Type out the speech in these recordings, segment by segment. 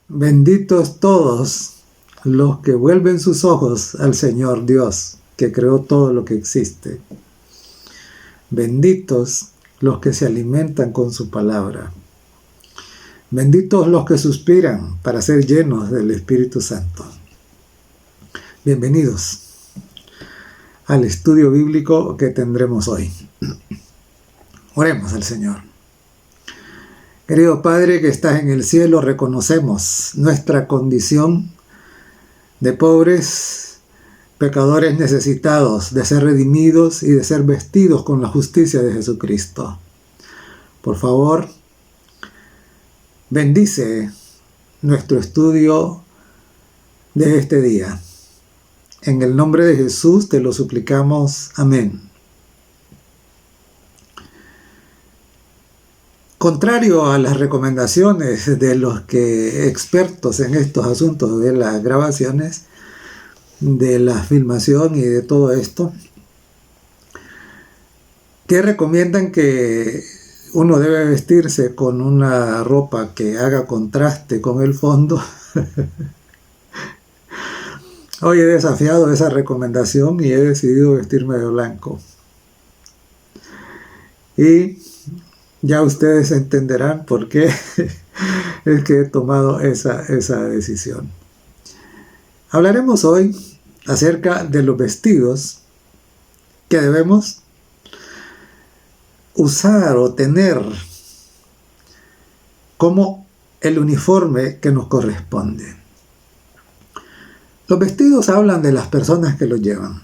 Benditos todos los que vuelven sus ojos al Señor Dios, que creó todo lo que existe. Benditos los que se alimentan con su palabra. Benditos los que suspiran para ser llenos del Espíritu Santo. Bienvenidos al estudio bíblico que tendremos hoy. Oremos al Señor. Querido Padre que estás en el cielo, reconocemos nuestra condición de pobres, pecadores necesitados de ser redimidos y de ser vestidos con la justicia de Jesucristo. Por favor, bendice nuestro estudio de este día. En el nombre de Jesús te lo suplicamos. Amén. Contrario a las recomendaciones de los expertos en estos asuntos de las grabaciones, de la filmación y de todo esto, que recomiendan que uno debe vestirse con una ropa que haga contraste con el fondo. Hoy he desafiado esa recomendación y he decidido vestirme de blanco. Y ya ustedes entenderán por qué es que he tomado esa decisión. Hablaremos hoy acerca de los vestidos que debemos usar o tener como el uniforme que nos corresponde. Los vestidos hablan de las personas que los llevan.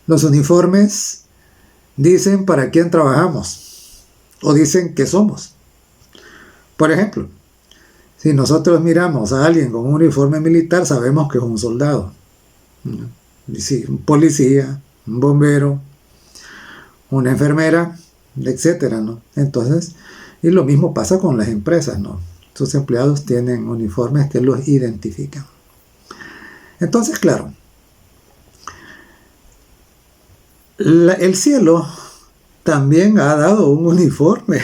Los uniformes dicen para quién trabajamos o dicen qué somos. Por ejemplo, si nosotros miramos a alguien con un uniforme militar, sabemos que es un soldado. Sí, un policía, un bombero, una enfermera, etcétera, ¿no? Entonces, y lo mismo pasa con las empresas, ¿no? Sus empleados tienen uniformes que los identifican. Entonces, claro, el cielo también ha dado un uniforme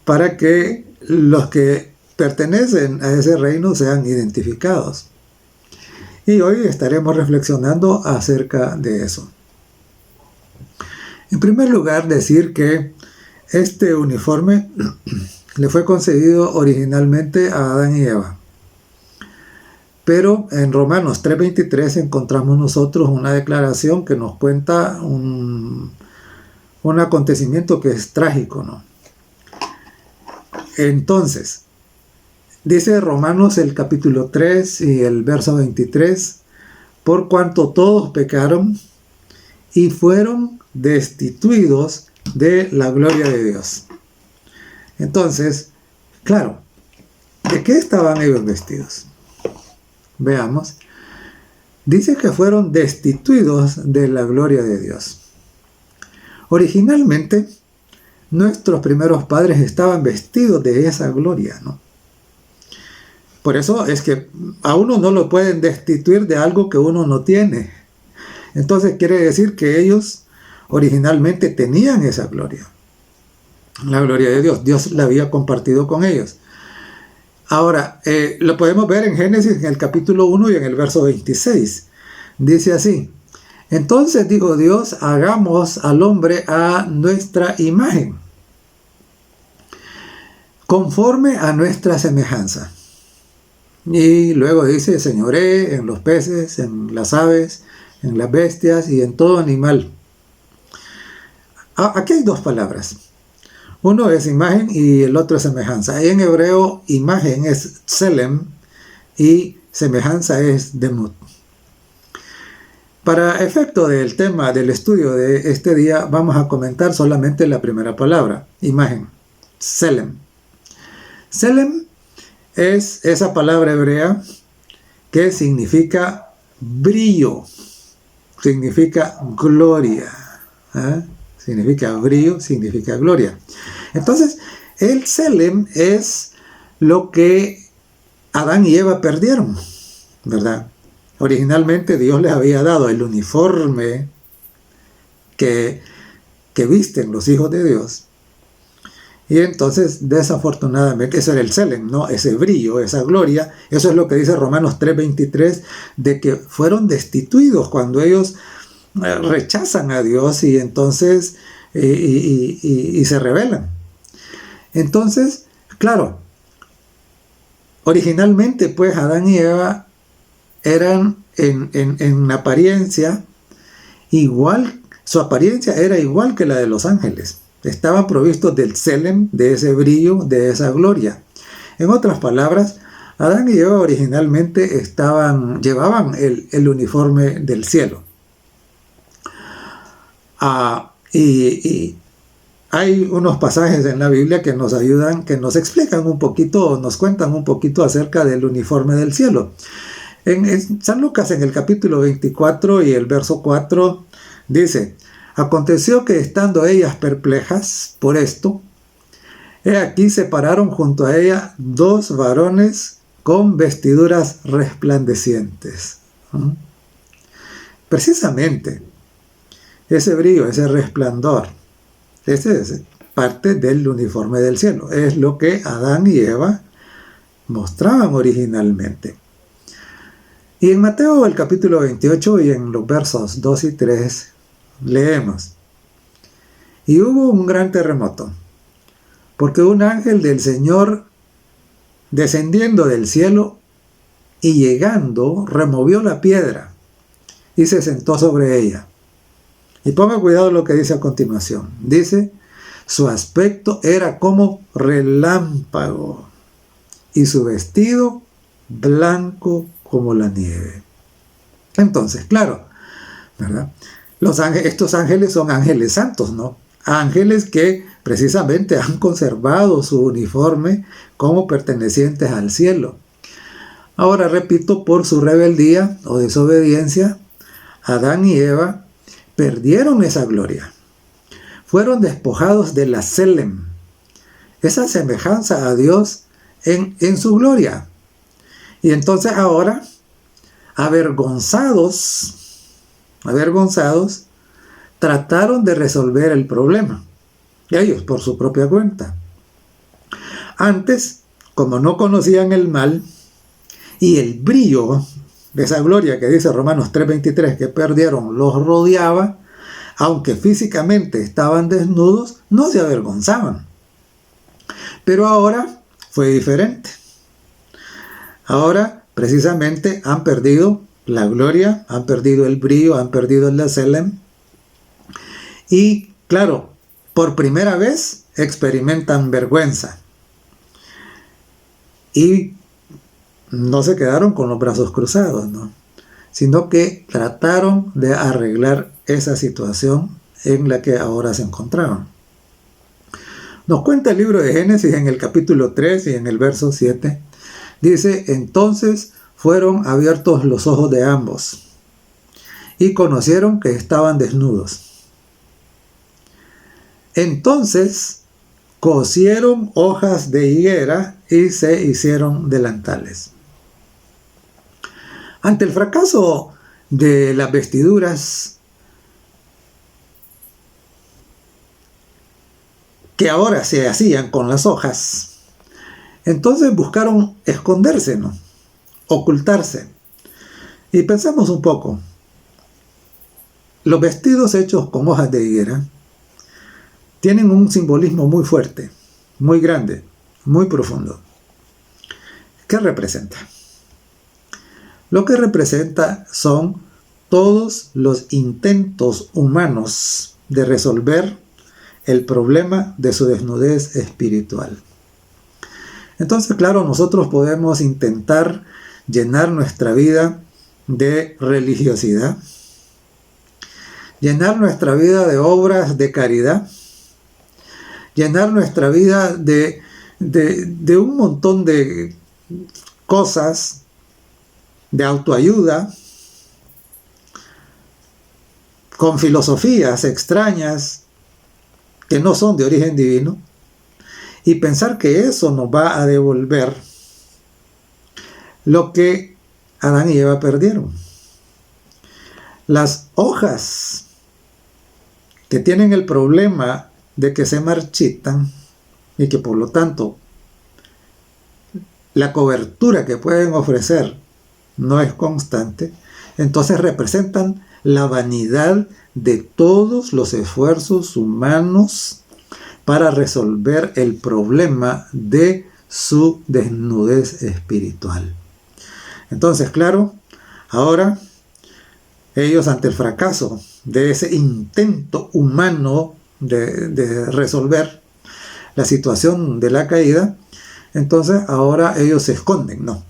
para que los que pertenecen a ese reino sean identificados. Y hoy estaremos reflexionando acerca de eso. En primer lugar, decir que este uniforme le fue concedido originalmente a Adán y Eva. Pero en Romanos 3:23 encontramos nosotros una declaración que nos cuenta un acontecimiento que es trágico, ¿no? Entonces, dice Romanos el capítulo 3 y el verso 23, por cuanto todos pecaron y fueron destituidos de la gloria de Dios. Entonces, claro, ¿de qué estaban ellos vestidos? Veamos. Dice que fueron destituidos de la gloria de Dios. Originalmente, nuestros primeros padres estaban vestidos de esa gloria, ¿no? Por eso es que a uno no lo pueden destituir de algo que uno no tiene. Entonces quiere decir que ellos originalmente tenían esa gloria. La gloria de Dios. Dios la había compartido con ellos. Ahora, lo podemos ver en Génesis en el capítulo 1 y en el verso 26. Dice así: entonces dijo Dios, hagamos al hombre a nuestra imagen, conforme a nuestra semejanza. Y luego dice, señoré en los peces, en las aves, en las bestias y en todo animal. Aquí hay dos palabras. Uno es imagen y el otro es semejanza. En hebreo, imagen es tselem y semejanza es demut. Para efecto del tema del estudio de este día, vamos a comentar solamente la primera palabra, imagen, tselem. Tselem es esa palabra hebrea que significa brillo, significa gloria. Significa brillo, significa gloria. Entonces, el tselem es lo que Adán y Eva perdieron, ¿verdad? Originalmente Dios les había dado el uniforme que visten los hijos de Dios. Y entonces, desafortunadamente, eso era el Selem, ¿no? Ese brillo, esa gloria. Eso es lo que dice Romanos 3:23, de que fueron destituidos cuando ellos rechazan a Dios y entonces y se rebelan. Entonces, claro, originalmente pues Adán y Eva eran en apariencia igual, su apariencia era igual que la de los ángeles. Estaban provistos del Selem, de ese brillo, de esa gloria. En otras palabras, Adán y Eva originalmente llevaban el uniforme del cielo. Y hay unos pasajes en la Biblia que nos ayudan, que nos explican un poquito, nos cuentan un poquito acerca del uniforme del cielo. En San Lucas, en el capítulo 24 y el verso 4, dice: aconteció que estando ellas perplejas por esto, he aquí se pararon junto a ella dos varones con vestiduras resplandecientes. Precisamente, ese brillo, ese resplandor, ese es parte del uniforme del cielo. Es lo que Adán y Eva mostraban originalmente. Y en Mateo el capítulo 28 y en los versos 2 y 3 leemos: y hubo un gran terremoto, porque un ángel del Señor, descendiendo del cielo y llegando, removió la piedra y se sentó sobre ella. Y ponga cuidado lo que dice a continuación. Dice: su aspecto era como relámpago y su vestido blanco como la nieve. Entonces, claro, ¿verdad? Estos ángeles son ángeles santos, ¿no? Ángeles que precisamente han conservado su uniforme como pertenecientes al cielo. Ahora, repito, por su rebeldía o desobediencia, Adán y Eva perdieron esa gloria. Fueron despojados de la Selem, esa semejanza a Dios en su gloria. Y entonces ahora, avergonzados, trataron de resolver el problema. Y ellos por su propia cuenta. Antes, como no conocían el mal y el brillo de esa gloria que dice Romanos 3:23 que perdieron los rodeaba, aunque físicamente estaban desnudos, no se avergonzaban. Pero ahora fue diferente. Ahora precisamente han perdido la gloria, han perdido el brillo, han perdido el Selem. Y claro, por primera vez experimentan vergüenza. Y no se quedaron con los brazos cruzados, ¿no? Sino que trataron de arreglar esa situación en la que ahora se encontraban. Nos cuenta el libro de Génesis en el capítulo 3 y en el verso 7. Dice: entonces fueron abiertos los ojos de ambos y conocieron que estaban desnudos. Entonces cosieron hojas de higuera y se hicieron delantales. Ante el fracaso de las vestiduras que ahora se hacían con las hojas, entonces buscaron esconderse, ¿no? Ocultarse. Y pensamos un poco. Los vestidos hechos con hojas de higuera tienen un simbolismo muy fuerte, muy grande, muy profundo. ¿Qué representa? Lo que representa son todos los intentos humanos de resolver el problema de su desnudez espiritual. Entonces, claro, nosotros podemos intentar llenar nuestra vida de religiosidad, llenar nuestra vida de obras de caridad, llenar nuestra vida de un montón de cosas, de autoayuda, con filosofías extrañas que no son de origen divino, y pensar que eso nos va a devolver lo que Adán y Eva perdieron. Las hojas que tienen el problema de que se marchitan y que por lo tanto la cobertura que pueden ofrecer no es constante, entonces representan la vanidad de todos los esfuerzos humanos para resolver el problema de su desnudez espiritual. Entonces, claro, ahora ellos, ante el fracaso de ese intento humano de resolver la situación de la caída, entonces ahora ellos se esconden, ¿no?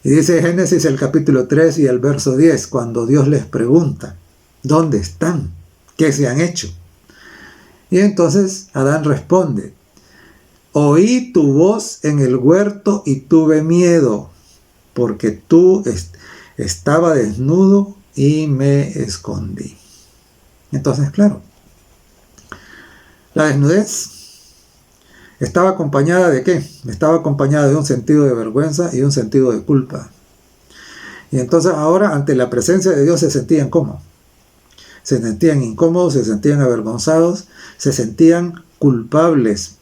Y dice Génesis el capítulo 3 y el verso 10, cuando Dios les pregunta, ¿dónde están? ¿Qué se han hecho? Y entonces Adán responde, oí tu voz en el huerto y tuve miedo, porque tú estaba desnudo y me escondí. Entonces, claro, la desnudez estaba acompañada ¿de qué? Estaba acompañada de un sentido de vergüenza y un sentido de culpa. Y entonces ahora, ante la presencia de Dios, se sentían ¿cómo? Se sentían incómodos, se sentían avergonzados, se sentían culpables.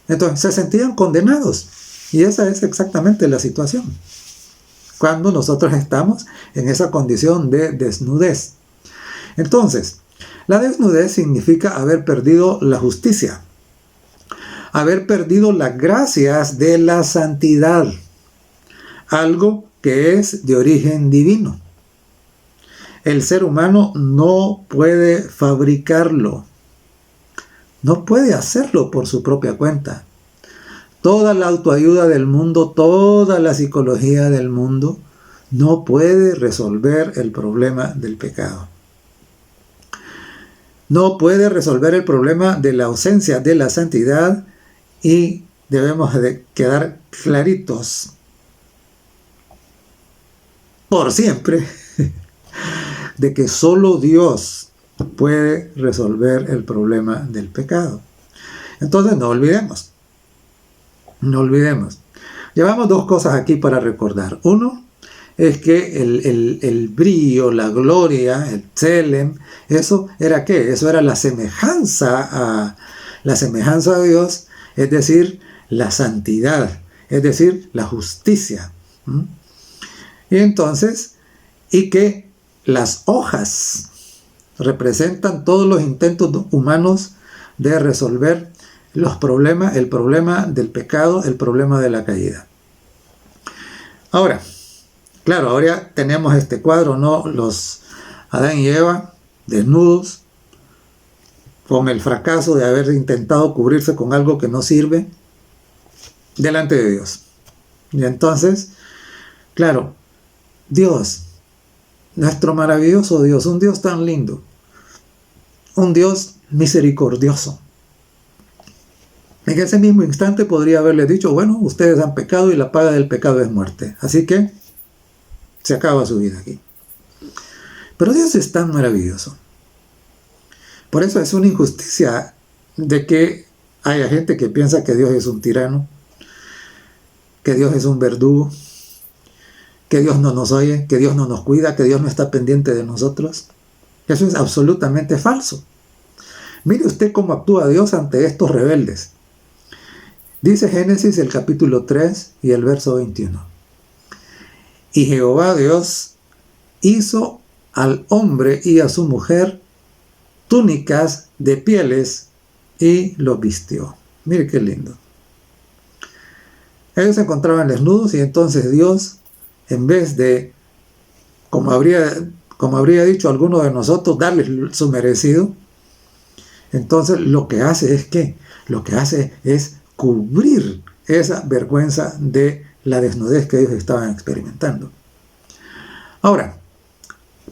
Entonces, se sentían condenados. Y esa es exactamente la situación. Cuando nosotros estamos en esa condición de desnudez. Entonces, la desnudez significa haber perdido la justicia, haber perdido las gracias de la santidad, algo que es de origen divino. El ser humano no puede fabricarlo, no puede hacerlo por su propia cuenta. Toda la autoayuda del mundo, toda la psicología del mundo, no puede resolver el problema del pecado. No puede resolver el problema de la ausencia de la santidad y debemos de quedar claritos por siempre de que solo Dios puede resolver el problema del pecado. Entonces no olvidemos. Llevamos dos cosas aquí para recordar. Uno es que el brillo, la gloria, el tselem, ¿eso era qué? Eso era la semejanza a Dios, es decir, la santidad, es decir, la justicia. Y entonces, y que las hojas representan todos los intentos humanos de resolver los problemas, el problema del pecado, el problema de la caída. Ahora, claro, ahora tenemos este cuadro, ¿no? Los Adán y Eva desnudos, con el fracaso de haber intentado cubrirse con algo que no sirve, delante de Dios. Y entonces, claro, Dios, nuestro maravilloso Dios, un Dios tan lindo, un Dios misericordioso. En ese mismo instante podría haberle dicho, bueno, ustedes han pecado y la paga del pecado es muerte. Así que se acaba su vida aquí. Pero Dios es tan maravilloso. Por eso es una injusticia de que haya gente que piensa que Dios es un tirano, que Dios es un verdugo, que Dios no nos oye, que Dios no nos cuida, que Dios no está pendiente de nosotros. Eso es absolutamente falso. Mire usted cómo actúa Dios ante estos rebeldes. Dice Génesis el capítulo 3 y el verso 21. Y Jehová Dios hizo al hombre y a su mujer túnicas de pieles y los vistió. Mire qué lindo. Ellos se encontraban desnudos y entonces Dios, en vez de, como habría dicho alguno de nosotros, darles su merecido, entonces lo que hace es ¿qué? Lo que hace es cubrir esa vergüenza de la desnudez que ellos estaban experimentando. Ahora,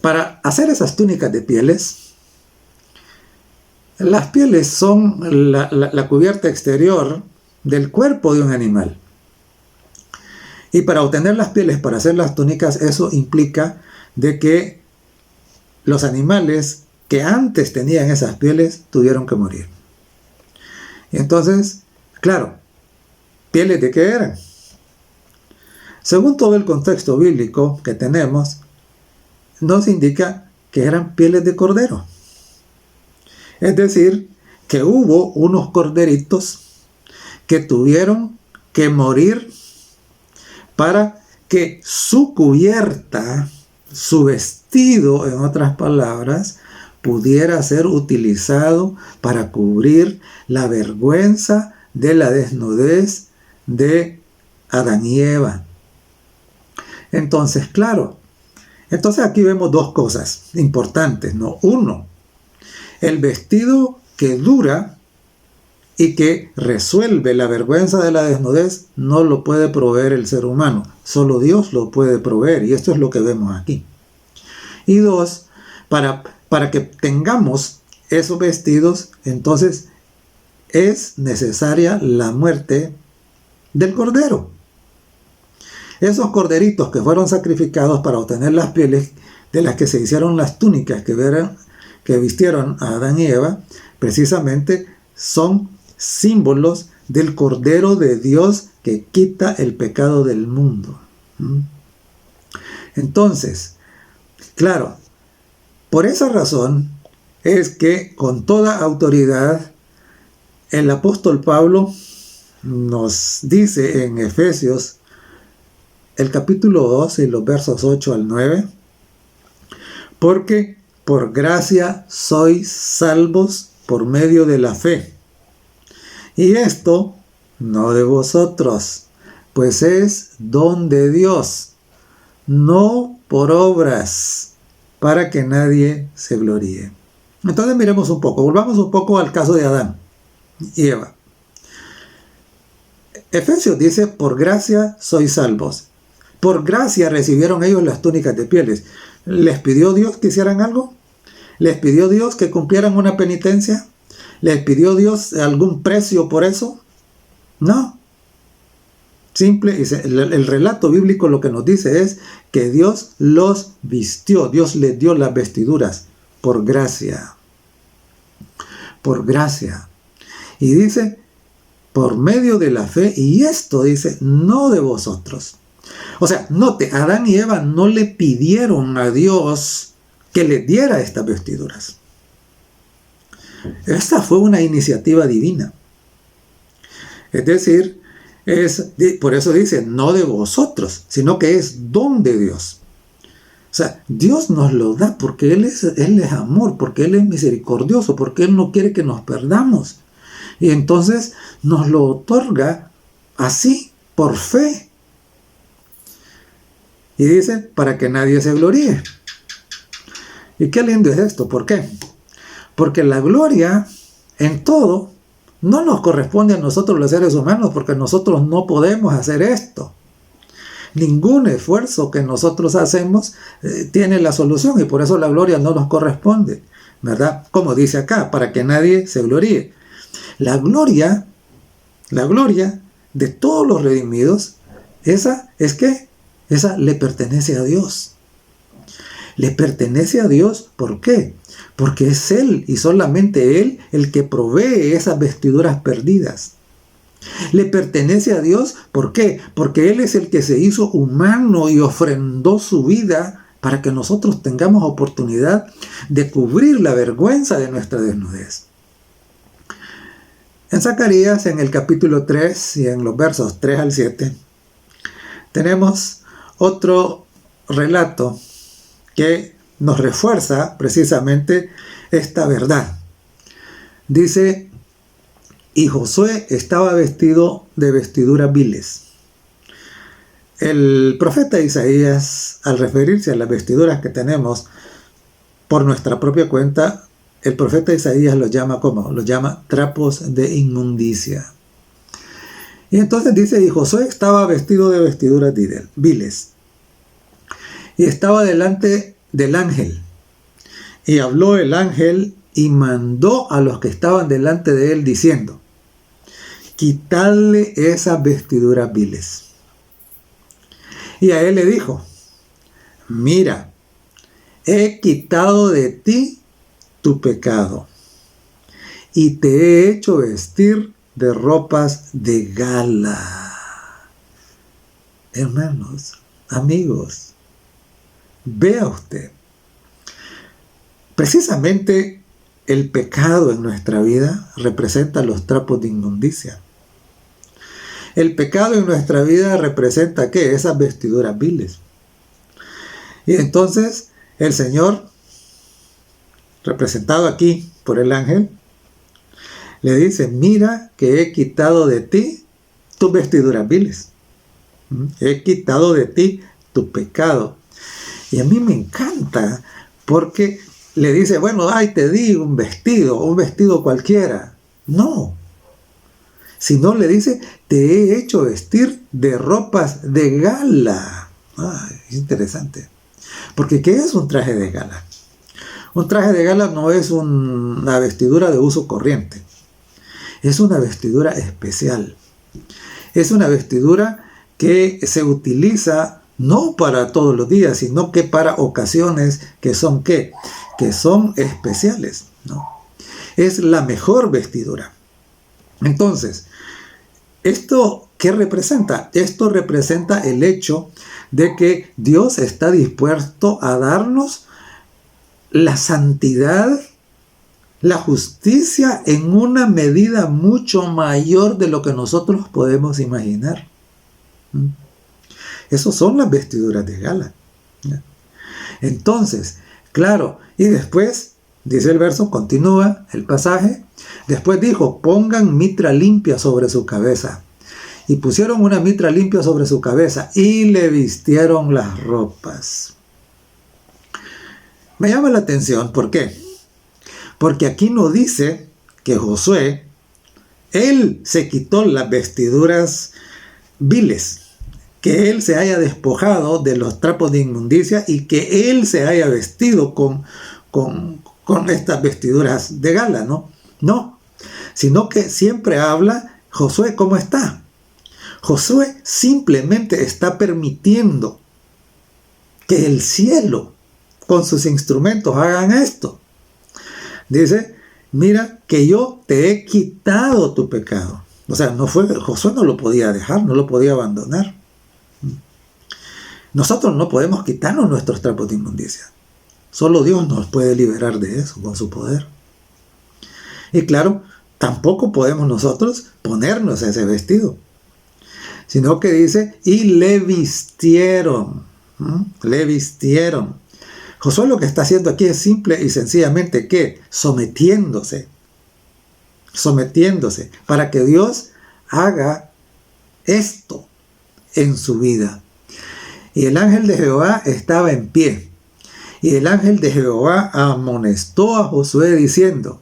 para hacer esas túnicas de pieles, las pieles son la cubierta exterior del cuerpo de un animal. Y para obtener las pieles, para hacer las túnicas, eso implica de que los animales que antes tenían esas pieles tuvieron que morir. Y entonces, claro, ¿pieles de qué eran? Según todo el contexto bíblico que tenemos, nos indica que eran pieles de cordero. Es decir, que hubo unos corderitos que tuvieron que morir para que su cubierta, su vestido, en otras palabras, pudiera ser utilizado para cubrir la vergüenza de la desnudez de Adán y Eva. Entonces, claro, aquí vemos dos cosas importantes, ¿no? Uno, el vestido que dura y que resuelve la vergüenza de la desnudez no lo puede proveer el ser humano, solo Dios lo puede proveer, y esto es lo que vemos aquí. Y dos, para que tengamos esos vestidos, entonces es necesaria la muerte del cordero. Esos corderitos que fueron sacrificados para obtener las pieles de las que se hicieron las túnicas que vistieron a Adán y Eva, precisamente son símbolos del Cordero de Dios que quita el pecado del mundo. Entonces, claro, por esa razón es que con toda autoridad el apóstol Pablo nos dice en Efesios el capítulo 2 y los versos 8 al 9, porque por gracia sois salvos por medio de la fe. Y esto no de vosotros, pues es don de Dios, no por obras, para que nadie se gloríe. Entonces miremos un poco, volvamos un poco al caso de Adán y Eva. Efesios dice, por gracia sois salvos. Por gracia recibieron ellos las túnicas de pieles. ¿Les pidió Dios que hicieran algo? ¿Les pidió Dios que cumplieran una penitencia? ¿Les pidió Dios algún precio por eso? No. Simple, el relato bíblico lo que nos dice es que Dios los vistió, Dios les dio las vestiduras por gracia. Por gracia. Y dice, por medio de la fe, y esto dice, no de vosotros. O sea, note, Adán y Eva no le pidieron a Dios que les diera estas vestiduras. Esta fue una iniciativa divina. Es decir, por eso dice, no de vosotros, sino que es don de Dios. O sea, Dios nos lo da porque Él es amor, porque Él es misericordioso, porque Él no quiere que nos perdamos. Y entonces nos lo otorga así, por fe. Y dice, para que nadie se gloríe. Y qué lindo es esto, ¿por qué? Porque la gloria en todo no nos corresponde a nosotros los seres humanos, porque nosotros no podemos hacer esto. Ningún esfuerzo que nosotros hacemos tiene la solución, y por eso la gloria no nos corresponde, ¿verdad? Como dice acá, para que nadie se gloríe. La gloria de todos los redimidos, esa le pertenece a Dios. Le pertenece a Dios, ¿por qué? Porque es Él y solamente Él el que provee esas vestiduras perdidas. Le pertenece a Dios, ¿por qué? Porque Él es el que se hizo humano y ofrendó su vida para que nosotros tengamos oportunidad de cubrir la vergüenza de nuestra desnudez. En Zacarías, en el capítulo 3 y en los versos 3 al 7, tenemos otro relato que nos refuerza precisamente esta verdad. Dice, y Josué estaba vestido de vestiduras viles. El profeta Isaías, al referirse a las vestiduras que tenemos por nuestra propia cuenta, el profeta Isaías los llama ¿cómo? Los llama trapos de inmundicia. Y entonces dice, y Josué estaba vestido de vestiduras viles. Y estaba delante del ángel. Y habló el ángel y mandó a los que estaban delante de él diciendo, quitadle esas vestiduras viles. Y a él le dijo, mira, he quitado de ti tu pecado y te he hecho vestir de ropas de gala. Hermanos, amigos, vea usted, precisamente el pecado en nuestra vida representa los trapos de inmundicia. El pecado en nuestra vida representa ¿qué? Esas vestiduras viles. Y entonces el Señor, representado aquí por el ángel, le dice, mira que he quitado de ti tus vestiduras viles. He quitado de ti tu pecado. Y a mí me encanta porque le dice, bueno, ay, te di un vestido cualquiera. No. Sino le dice, te he hecho vestir de ropas de gala. Ay, es interesante. Porque ¿qué es un traje de gala? Un traje de gala no es una vestidura de uso corriente. Es una vestidura especial. Es una vestidura que se utiliza no para todos los días, sino que para ocasiones que son ¿qué? Que son especiales, ¿no? Es la mejor vestidura. Entonces, ¿esto qué representa? Esto representa el hecho de que Dios está dispuesto a darnos la santidad, la justicia en una medida mucho mayor de lo que nosotros podemos imaginar. Esas son las vestiduras de gala. Entonces, claro, y después, dice el verso, continúa el pasaje, después dijo, pongan mitra limpia sobre su cabeza. Y pusieron una mitra limpia sobre su cabeza y le vistieron las ropas. Me llama la atención, ¿por qué? Porque aquí no dice que Josué, él se quitó las vestiduras viles, que él se haya despojado de los trapos de inmundicia y que él se haya vestido con estas vestiduras de gala, ¿no? No, sino que siempre habla Josué, ¿cómo está? Josué simplemente está permitiendo que el cielo con sus instrumentos hagan esto. Dice, mira que yo te he quitado tu pecado. O sea, Josué no lo podía dejar, no lo podía abandonar. Nosotros no podemos quitarnos nuestros trapos de inmundicia. Solo Dios nos puede liberar de eso con su poder. Y claro, tampoco podemos nosotros ponernos ese vestido. Sino que dice, y le vistieron. Le vistieron. Josué lo que está haciendo aquí es simple y sencillamente ¿qué? Sometiéndose para que Dios haga esto en su vida. Y el ángel de Jehová estaba en pie. Y el ángel de Jehová amonestó a Josué diciendo,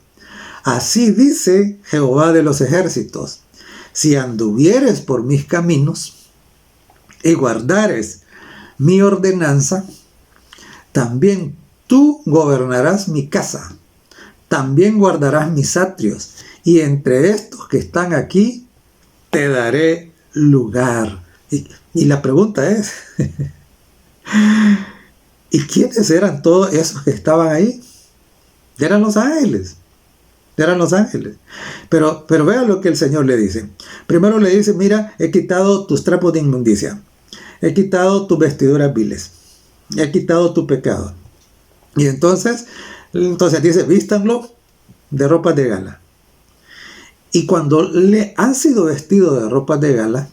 así dice Jehová de los ejércitos, si anduvieres por mis caminos y guardares mi ordenanza, también tú gobernarás mi casa, también guardarás mis atrios, y entre estos que están aquí te daré lugar. Y la pregunta es, ¿y quiénes eran todos esos que estaban ahí? Eran los ángeles. Eran los ángeles. Pero vea lo que el Señor le dice. Primero le dice, mira, he quitado tus trapos de inmundicia. He quitado tus vestiduras viles. He quitado tu pecado. Y entonces dice, vístanlo de ropas de gala. Y cuando le han sido vestidos de ropas de gala,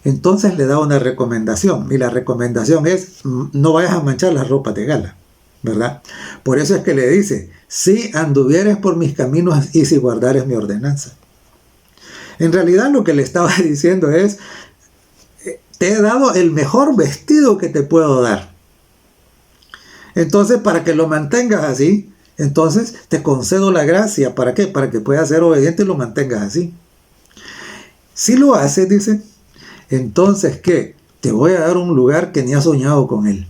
entonces le da una recomendación. Y la recomendación es, no vayas a manchar las ropas de gala, ¿verdad? Por eso es que le dice, si anduvieres por mis caminos y si guardares mi ordenanza. En realidad lo que le estaba diciendo es, te he dado el mejor vestido que te puedo dar. Entonces, para que lo mantengas así, entonces te concedo la gracia. ¿Para qué? Para que puedas ser obediente y lo mantengas así. Si lo haces, dice, entonces, ¿qué? Te voy a dar un lugar que ni has soñado con él.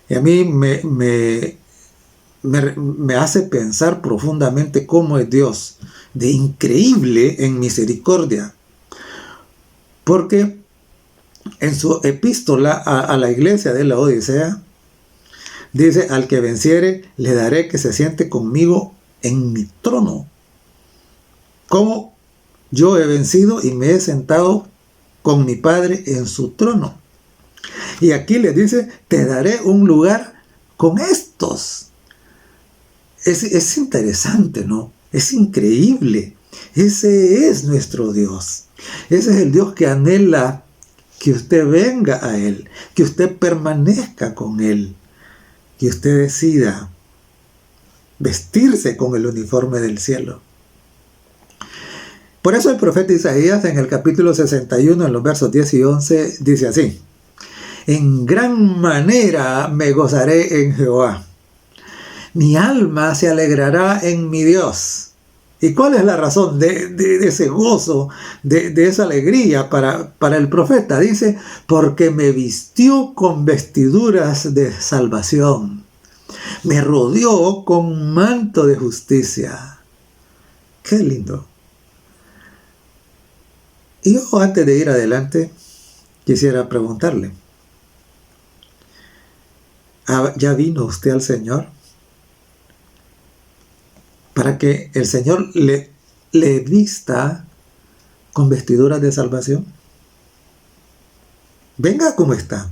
Y a mí me hace pensar profundamente cómo es Dios, de increíble en misericordia. Porque en su epístola a la iglesia de la Odisea, dice, al que venciere, le daré que se siente conmigo en mi trono. Como yo he vencido y me he sentado con mi Padre en su trono. Y aquí le dice, te daré un lugar con estos. Es interesante, ¿no? Es increíble. Ese es nuestro Dios. Ese es el Dios que anhela que usted venga a Él, que usted permanezca con Él, que usted decida vestirse con el uniforme del cielo. Por eso el profeta Isaías en el capítulo 61, en los versos 10 y 11, dice así: en gran manera me gozaré en Jehová. Mi alma se alegrará en mi Dios. ¿Y cuál es la razón de ese gozo, de esa alegría para el profeta? Dice, porque me vistió con vestiduras de salvación. Me rodeó con manto de justicia. Qué lindo. Y yo, antes de ir adelante, quisiera preguntarle, ¿ya vino usted al Señor? Para que el Señor le vista con vestiduras de salvación. Venga como está.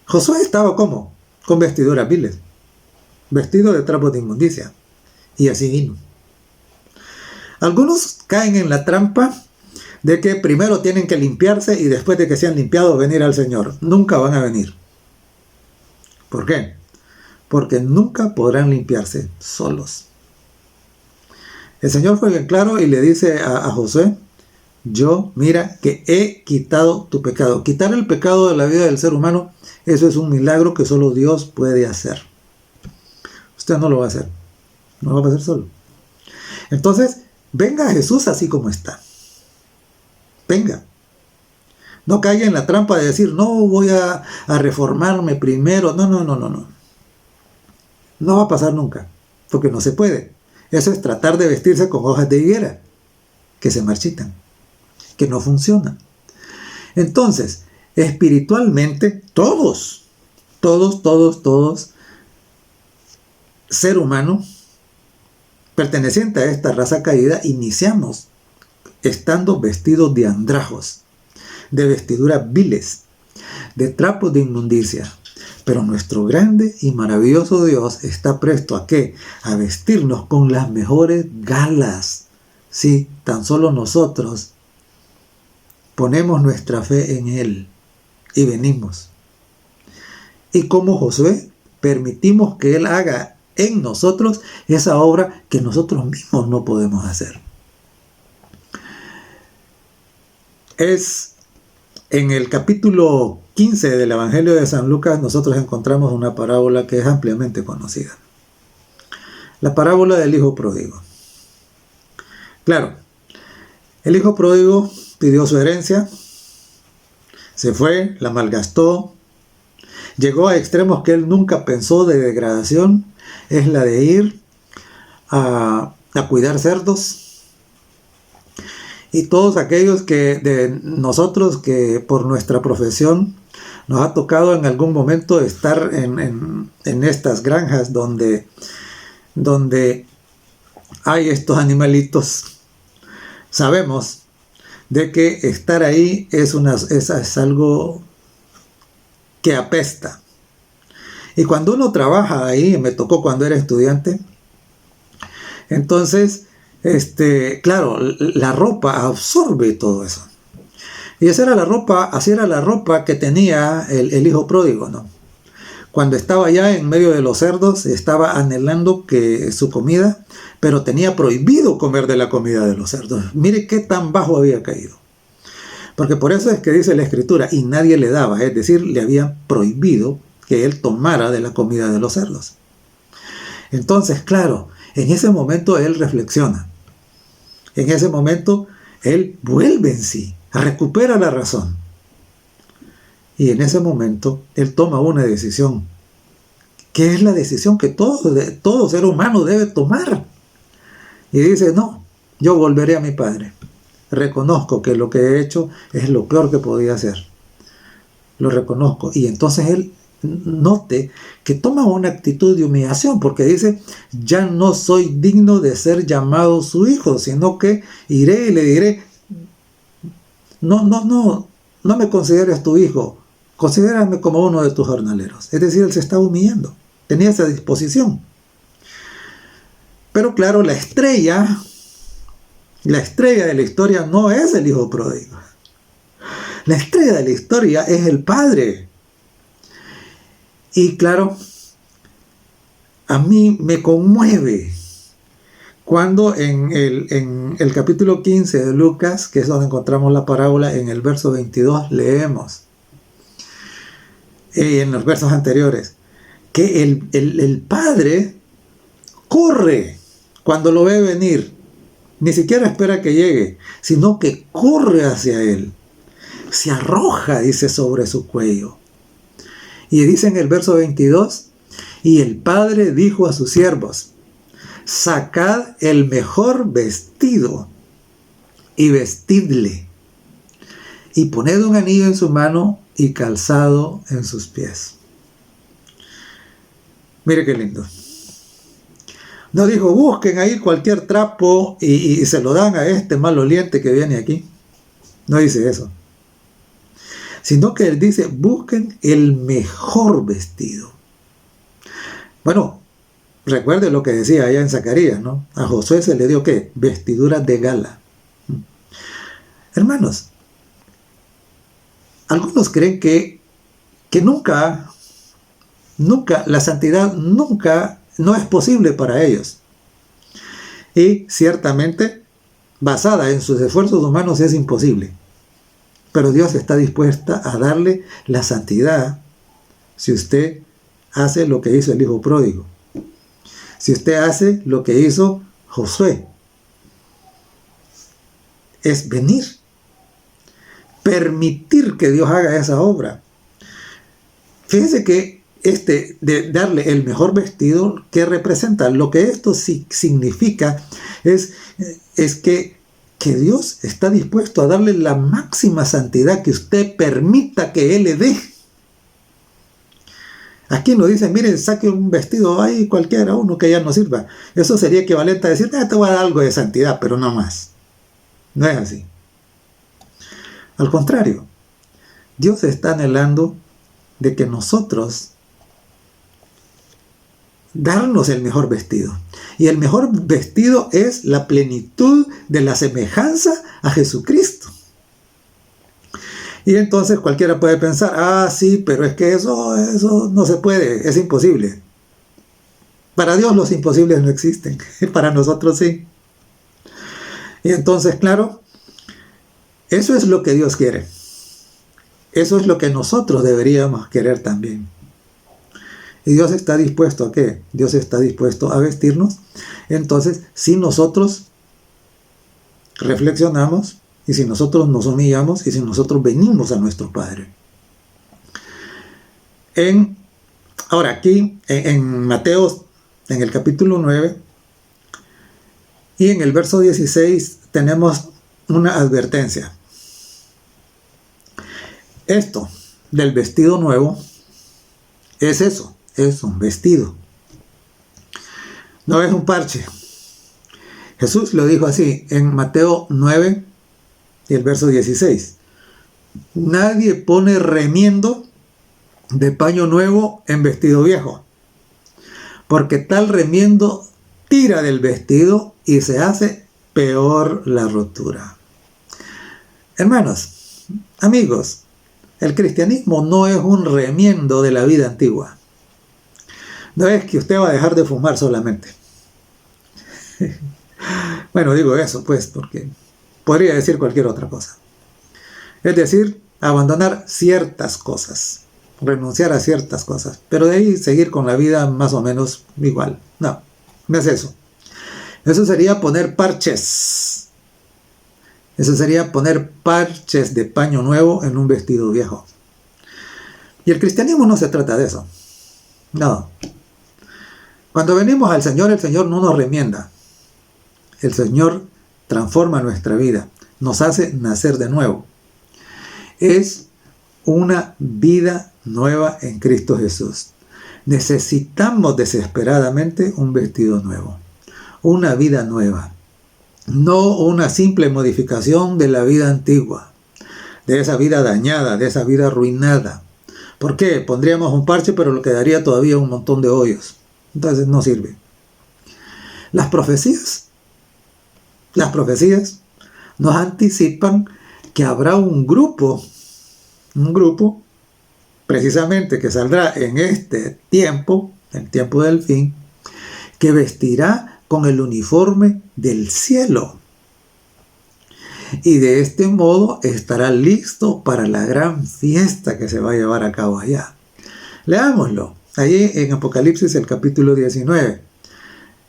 Josué estaba ¿cómo? Con vestiduras viles, vestido de trapos de inmundicia, y así vino. Algunos caen en la trampa de que primero tienen que limpiarse y después de que se han limpiado venir al Señor. Nunca van a venir. ¿Por qué? Porque nunca podrán limpiarse solos. El Señor fue bien claro y le dice a Josué, yo, mira, que he quitado tu pecado. Quitar el pecado de la vida del ser humano, eso es un milagro que solo Dios puede hacer. Usted no lo va a hacer. No lo va a hacer solo. Entonces, venga a Jesús así como está. Venga. No caiga en la trampa de decir, no, voy a reformarme primero. No. No va a pasar nunca, porque no se puede. Eso es tratar de vestirse con hojas de higuera, que se marchitan, que no funcionan. Entonces, espiritualmente, todos, ser humano, perteneciente a esta raza caída, iniciamos estando vestidos de andrajos, de vestiduras viles, de trapos de inmundicia. Pero nuestro grande y maravilloso Dios está presto ¿a qué? A vestirnos con las mejores galas. Si tan solo nosotros ponemos nuestra fe en Él y venimos. Y como Josué, permitimos que Él haga en nosotros esa obra que nosotros mismos no podemos hacer. Es en el capítulo 15 del Evangelio de San Lucas nosotros encontramos una parábola que es ampliamente conocida. La parábola del hijo pródigo. Claro, el hijo pródigo pidió su herencia, se fue, la malgastó, llegó a extremos que él nunca pensó de degradación, es la de ir a cuidar cerdos. Y todos aquellos que de nosotros que por nuestra profesión nos ha tocado en algún momento estar en estas granjas donde hay estos animalitos, sabemos de que estar ahí es algo que apesta. Y cuando uno trabaja ahí, me tocó cuando era estudiante, entonces claro, la ropa absorbe todo eso. Y así era la ropa que tenía el hijo pródigo, ¿no? Cuando estaba ya en medio de los cerdos, estaba anhelando que su comida, pero tenía prohibido comer de la comida de los cerdos. Mire qué tan bajo había caído. Porque por eso es que dice la Escritura, y nadie le daba, es decir, le habían prohibido que él tomara de la comida de los cerdos. Entonces, claro, en ese momento él reflexiona. En ese momento, él vuelve en sí, recupera la razón. Y en ese momento, él toma una decisión, que es la decisión que todo ser humano debe tomar. Y dice, no, yo volveré a mi padre. Reconozco que lo que he hecho es lo peor que podía hacer. Lo reconozco. Y entonces él note que toma una actitud de humillación, porque dice, ya no soy digno de ser llamado su hijo, sino que iré y le diré, no me consideres tu hijo, considérame como uno de tus jornaleros. Es decir, él se estaba humillando, tenía esa disposición. Pero claro, la estrella de la historia no es el hijo pródigo. La estrella de la historia es el padre. Y claro, a mí me conmueve cuando en el capítulo 15 de Lucas, que es donde encontramos la parábola, en el verso 22 leemos, en los versos anteriores, que el padre corre cuando lo ve venir. Ni siquiera espera que llegue, sino que corre hacia él. Se arroja, dice, sobre su cuello. Y dice en el verso 22, y el padre dijo a sus siervos, sacad el mejor vestido y vestidle, y poned un anillo en su mano y calzado en sus pies. Mire qué lindo. No dijo, busquen ahí cualquier trapo y se lo dan a este maloliente que viene aquí. No dice eso. Sino que él dice, busquen el mejor vestido. Bueno, recuerde lo que decía allá en Zacarías, ¿no? A Josué se le dio, ¿qué? Vestiduras de gala. Hermanos, algunos creen que nunca, la santidad nunca no es posible para ellos. Y ciertamente, basada en sus esfuerzos humanos, es imposible. Pero Dios está dispuesta a darle la santidad si usted hace lo que hizo el hijo pródigo. Si usted hace lo que hizo Josué. Es venir. Permitir que Dios haga esa obra. Fíjese que de darle el mejor vestido, que representa, lo que esto significa es que Dios está dispuesto a darle la máxima santidad que usted permita que Él le dé. Aquí no dice, miren, saque un vestido ahí cualquiera, uno que ya no sirva. Eso sería equivalente a decir, te voy a dar algo de santidad, pero no más. No es así. Al contrario, Dios está anhelando de que nosotros darnos el mejor vestido. Y el mejor vestido es la plenitud de la semejanza a Jesucristo. Y entonces cualquiera puede pensar, sí, pero es que eso no se puede, es imposible. Para Dios los imposibles no existen, para nosotros sí. Y entonces, claro, eso es lo que Dios quiere. Eso es lo que nosotros deberíamos querer también. ¿Y Dios está dispuesto a qué? Dios está dispuesto a vestirnos. Entonces, si nosotros reflexionamos, y si nosotros nos humillamos, y si nosotros venimos a nuestro Padre. Ahora, aquí, en Mateo, en el capítulo 9, y en el verso 16, tenemos una advertencia. Esto del vestido nuevo es eso. Es un vestido. No es un parche. Jesús lo dijo así en Mateo 9 y el verso 16. Nadie pone remiendo de paño nuevo en vestido viejo, porque tal remiendo tira del vestido y se hace peor la rotura. Hermanos, amigos, el cristianismo no es un remiendo de la vida antigua. No es que usted va a dejar de fumar solamente. Bueno, digo eso pues porque podría decir cualquier otra cosa. Es decir, abandonar ciertas cosas, renunciar a ciertas cosas, pero de ahí seguir con la vida más o menos igual. No es eso. Eso sería poner parches. Eso sería poner parches de paño nuevo en un vestido viejo. Y el cristianismo no se trata de eso. No. Cuando venimos al Señor, el Señor no nos remienda. El Señor transforma nuestra vida, nos hace nacer de nuevo. Es una vida nueva en Cristo Jesús. Necesitamos desesperadamente un vestido nuevo, una vida nueva, no una simple modificación de la vida antigua, de esa vida dañada, de esa vida arruinada. ¿Por qué? Pondríamos un parche, pero le quedaría todavía un montón de hoyos. Entonces no sirve. Las profecías nos anticipan que habrá un grupo precisamente que saldrá en este tiempo, el tiempo del fin, que vestirá con el uniforme del cielo. Y de este modo estará listo para la gran fiesta que se va a llevar a cabo allá. Leámoslo, allí en Apocalipsis el capítulo 19,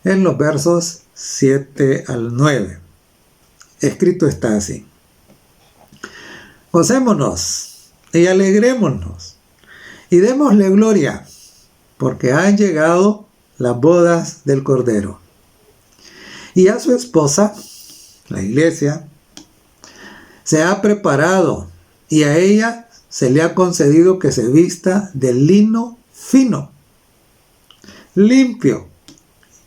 en los versos 7 al 9. Escrito está así: gocémonos y alegrémonos y démosle gloria, porque han llegado las bodas del Cordero. Y a su esposa, la iglesia, se ha preparado, y a ella se le ha concedido que se vista de lino fino, limpio,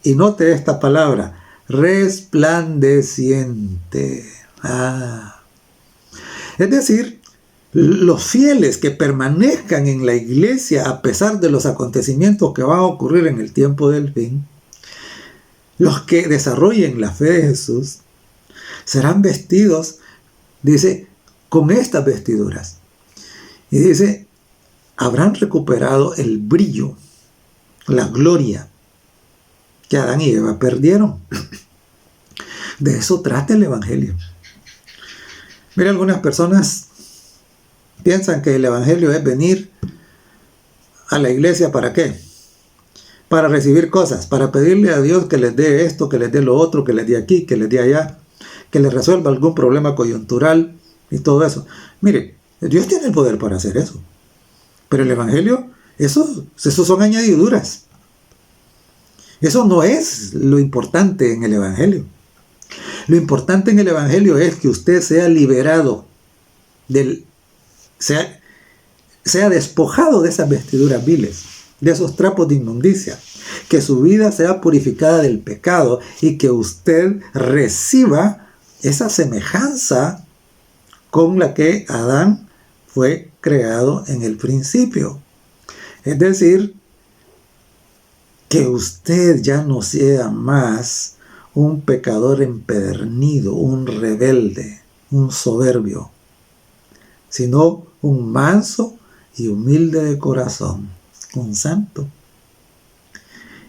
y note esta palabra, resplandeciente. Es decir, los fieles que permanezcan en la iglesia a pesar de los acontecimientos que van a ocurrir en el tiempo del fin, los que desarrollen la fe de Jesús, serán vestidos, dice, con estas vestiduras. Y dice, habrán recuperado el brillo, la gloria que Adán y Eva perdieron. De eso trata el Evangelio. Mira, algunas personas piensan que el Evangelio es venir a la iglesia ¿para qué? Para recibir cosas, para pedirle a Dios que les dé esto, que les dé lo otro, que les dé aquí, que les dé allá, que les resuelva algún problema coyuntural y todo eso. Mire, Dios tiene el poder para hacer eso. Pero el Evangelio, eso son añadiduras. Eso no es lo importante en el Evangelio. Lo importante en el Evangelio es que usted sea liberado, sea despojado de esas vestiduras viles, de esos trapos de inmundicia, que su vida sea purificada del pecado y que usted reciba esa semejanza con la que Adán fue creado en el principio. Es decir, que usted ya no sea más un pecador empedernido, un rebelde, un soberbio, sino un manso y humilde de corazón, un santo.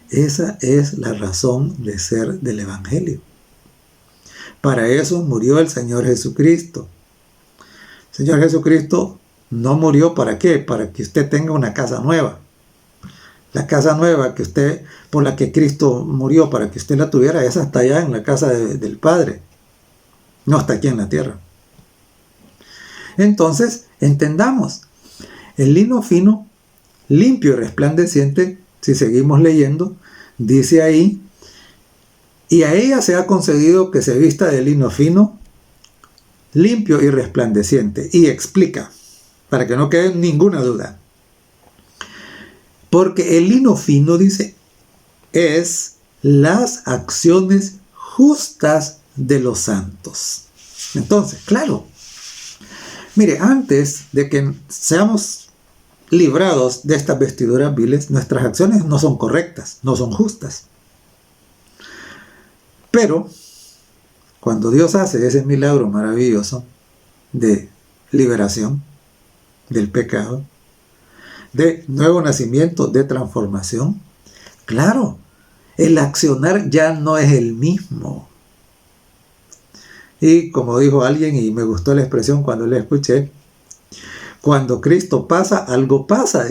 Esa es la razón de ser del Evangelio. Para eso murió el Señor Jesucristo. El Señor Jesucristo no murió ¿para qué? Para que usted tenga una casa nueva. La casa nueva por la que Cristo murió, para que usted la tuviera, esa está allá en la casa del Padre. No está aquí en la tierra. Entonces, entendamos, el lino fino, limpio y resplandeciente, si seguimos leyendo, dice ahí, y a ella se ha concedido que se vista de lino fino, limpio y resplandeciente. Y explica, para que no quede ninguna duda. Porque el lino fino, dice, es las acciones justas de los santos. Entonces, claro, mire, antes de que seamos librados de estas vestiduras viles, nuestras acciones no son correctas, no son justas. Pero, cuando Dios hace ese milagro maravilloso de liberación del pecado, de nuevo nacimiento, de transformación, claro, el accionar ya no es el mismo. Y como dijo alguien, y me gustó la expresión cuando la escuché, cuando Cristo pasa, algo pasa.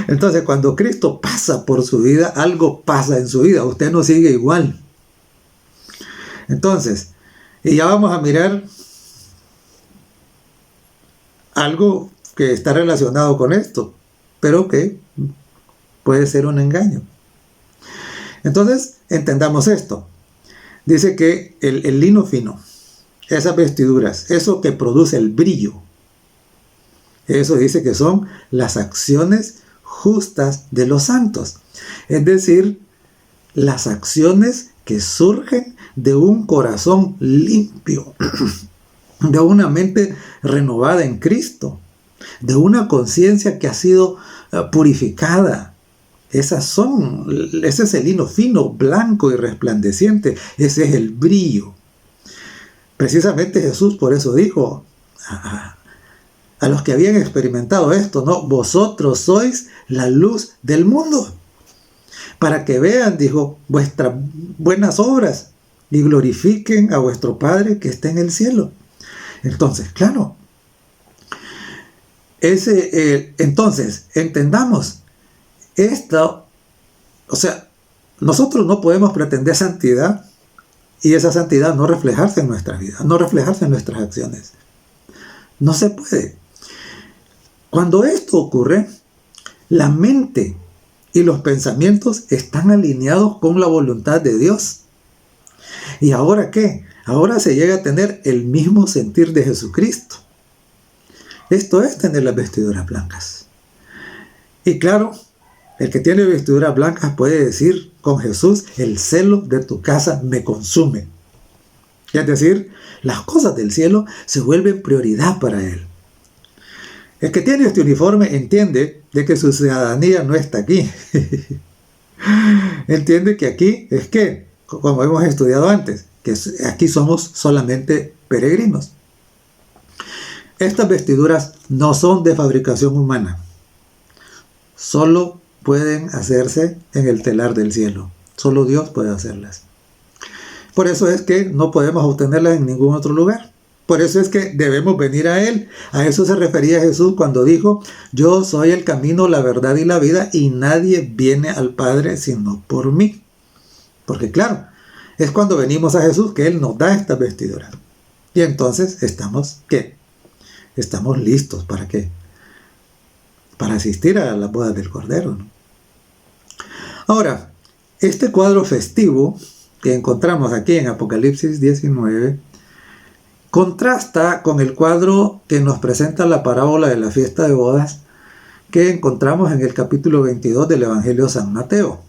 Entonces, cuando Cristo pasa por su vida, algo pasa en su vida. Usted no sigue igual. Entonces, y ya vamos a mirar algo que está relacionado con esto, pero que puede ser un engaño. Entonces, entendamos esto. Dice que el lino fino, esas vestiduras, eso que produce el brillo, eso dice que son las acciones justas de los santos. Es decir, las acciones que surgen de un corazón limpio, de una mente renovada en Cristo, de una conciencia que ha sido purificada, ese es el lino fino, blanco y resplandeciente, ese es el brillo. Precisamente Jesús por eso dijo a los que habían experimentado esto, ¿no? Vosotros sois la luz del mundo, para que vean, dijo, vuestras buenas obras y glorifiquen a vuestro Padre que está en el cielo. Entonces, claro, entonces, entendamos esto, o sea, nosotros no podemos pretender santidad y esa santidad no reflejarse en nuestra vida, no reflejarse en nuestras acciones. No se puede. Cuando esto ocurre, la mente y los pensamientos están alineados con la voluntad de Dios. ¿Y ahora qué? Ahora se llega a tener el mismo sentir de Jesucristo. Esto es tener las vestiduras blancas. Y claro, el que tiene vestiduras blancas puede decir con Jesús, el celo de tu casa me consume. Es decir, las cosas del cielo se vuelven prioridad para él. El que tiene este uniforme entiende de que su ciudadanía no está aquí. Entiende que aquí es que, como hemos estudiado antes, que aquí somos solamente peregrinos. Estas vestiduras no son de fabricación humana. Solo pueden hacerse en el telar del cielo. Solo Dios puede hacerlas. Por eso es que no podemos obtenerlas en ningún otro lugar. Por eso es que debemos venir a Él. A eso se refería Jesús cuando dijo, yo soy el camino, la verdad y la vida, y nadie viene al Padre sino por mí. Porque claro, es cuando venimos a Jesús que Él nos da estas vestiduras. Y entonces estamos, ¿qué? Estamos listos, ¿para qué? Para asistir a las bodas del Cordero, ¿no? Ahora, este cuadro festivo que encontramos aquí en Apocalipsis 19, contrasta con el cuadro que nos presenta la parábola de la fiesta de bodas que encontramos en el capítulo 22 del Evangelio de San Mateo.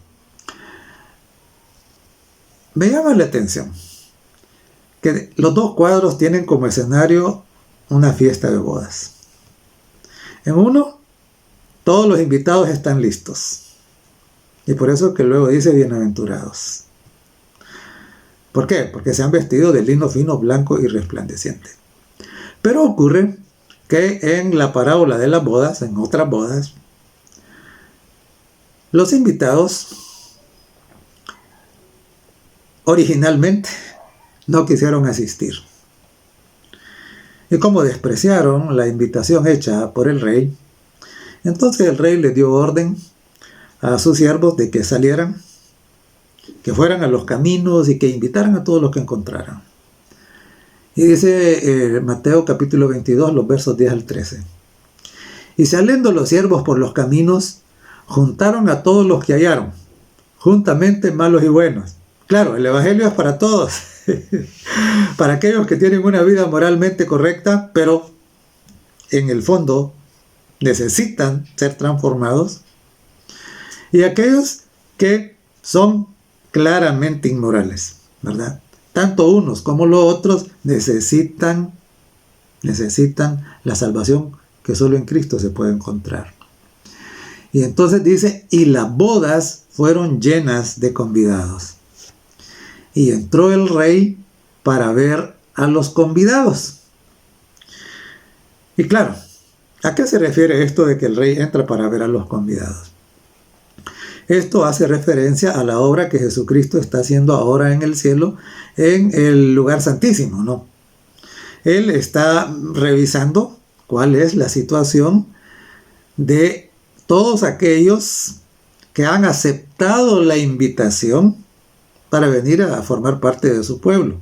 Me llama la atención que los dos cuadros tienen como escenario una fiesta de bodas. En uno, todos los invitados están listos. Y por eso que luego dice bienaventurados. ¿Por qué? Porque se han vestido de lino fino, blanco y resplandeciente. Pero ocurre que en la parábola de las bodas, en otras bodas, los invitados originalmente no quisieron asistir. Y como despreciaron la invitación hecha por el rey, entonces el rey le dio orden a sus siervos de que salieran, que fueran a los caminos y que invitaran a todos los que encontraran. Y dice Mateo capítulo 22, los versos 10 al 13. Y saliendo los siervos por los caminos, juntaron a todos los que hallaron, juntamente malos y buenos. Claro, el evangelio es para todos, para aquellos que tienen una vida moralmente correcta, pero en el fondo necesitan ser transformados, y aquellos que son claramente inmorales, ¿verdad? Tanto unos como los otros necesitan la salvación que solo en Cristo se puede encontrar. Y entonces dice, y las bodas fueron llenas de convidados. Y entró el rey para ver a los convidados. Y claro, ¿a qué se refiere esto de que el rey entra para ver a los convidados? Esto hace referencia a la obra que Jesucristo está haciendo ahora en el cielo, en el lugar santísimo, ¿no? Él está revisando cuál es la situación de todos aquellos que han aceptado la invitación para venir a formar parte de su pueblo.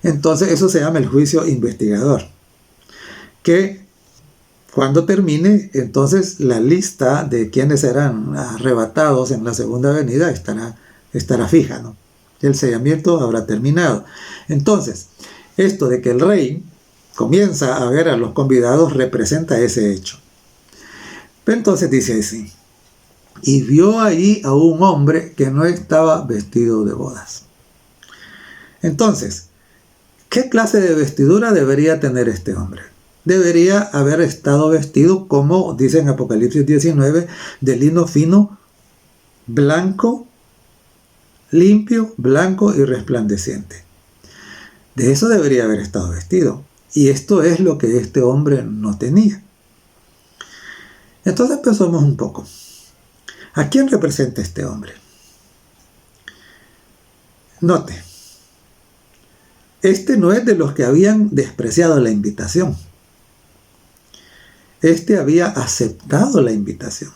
Entonces eso se llama el juicio investigador, que cuando termine, entonces la lista de quienes serán arrebatados en la segunda venida estará fija, ¿no? El sellamiento habrá terminado. Entonces, esto de que el rey comienza a ver a los convidados representa ese hecho. Pero entonces dice así, y vio allí a un hombre que no estaba vestido de bodas. Entonces, ¿qué clase de vestidura debería tener este hombre? Debería haber estado vestido, como dice en Apocalipsis 19, de lino fino, blanco, limpio, blanco y resplandeciente. De eso debería haber estado vestido. Y esto es lo que este hombre no tenía. Entonces pensemos un poco. ¿A quién representa este hombre? Note, este no es de los que habían despreciado la invitación. Este había aceptado la invitación.